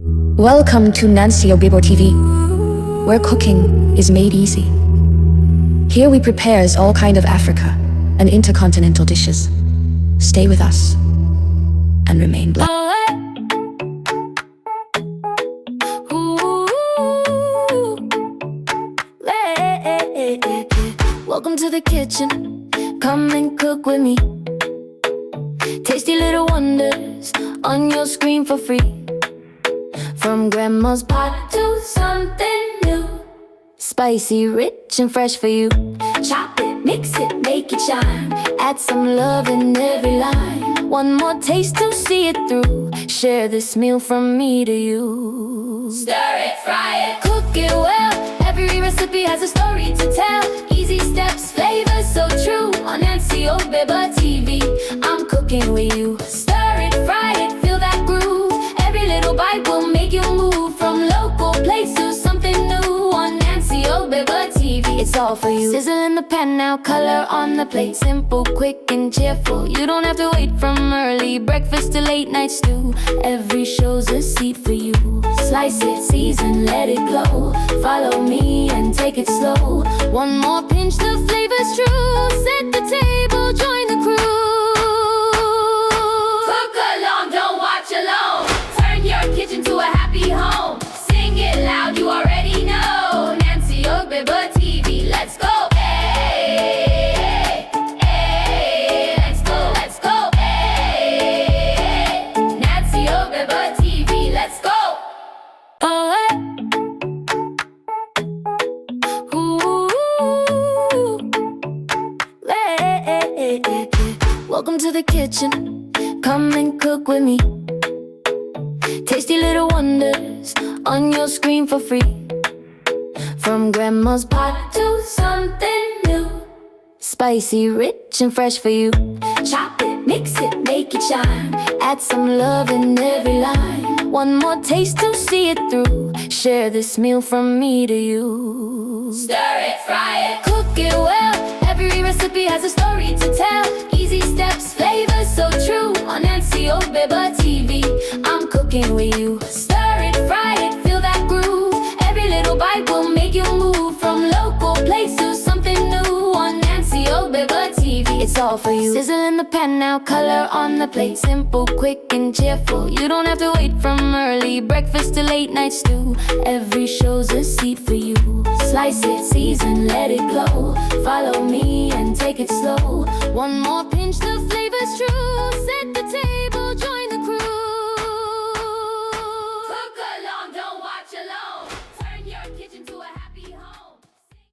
Welcome to Nancy Obibo TV, where cooking is made easy. Here we prepares all kind of Africa and intercontinental dishes. Stay with us and remain blessed. Welcome to the kitchen, come and cook with me. Tasty little wonders on your screen for free. From grandma's pot to something new, spicy, rich and fresh for you. Chop it, mix it, make it shine. Add some love in every line. One more taste to see it through. Share this meal from me to you. Stir it, fry it, cook it well. Every recipe has a story to tell. Easy steps, flavors so true. On Nancy Obibo TV, I'm cooking with you. Stir it, fry it, feel that groove. Every little bite will make you move. From local place to something new. On Nancy Obibo TV, it's all for you. Sizzle in the pan now, color on the plate. Simple, quick and cheerful. You don't have to wait from early breakfast to late night stew. Every show's a seat for you. Slice it, season, let it glow. Follow me and take it slow. One more pinch, the flavor's true. Set the table, join the crew. Cook along, don't watch alone. Turn your kitchen to a happy home. Sing it loud, you already know. Nancy Obibo TV, let's go. Hey, hey, let's go, let's go. Hey, Nancy Obibo TV, let's go. Welcome to the kitchen, come and cook with me. Tasty little wonders on your screen for free. From grandma's pot to something new, spicy, rich and fresh for you. Chop it, mix it, make it shine. Add some love in every line. One more taste to see it through. Share this meal from me to you. Stir it, fry it, cook it well. Every recipe has a story to tell. Easy steps, flavors so true. On Nancy Obibo TV, I'm cooking with you. Stir it, fry it, feel that groove. Every little bite will make you move. From local place to something new. On Nancy Obibo TV, it's all for you. Sizzle in the pan now, color on the plate. Simple, quick and cheerful. You don't have to wait from early breakfast to late night stew. Every show's a seat for you. Slice it, season, let it glow. Follow me and take it slow. One more pinch, the flavor's true. Set the table.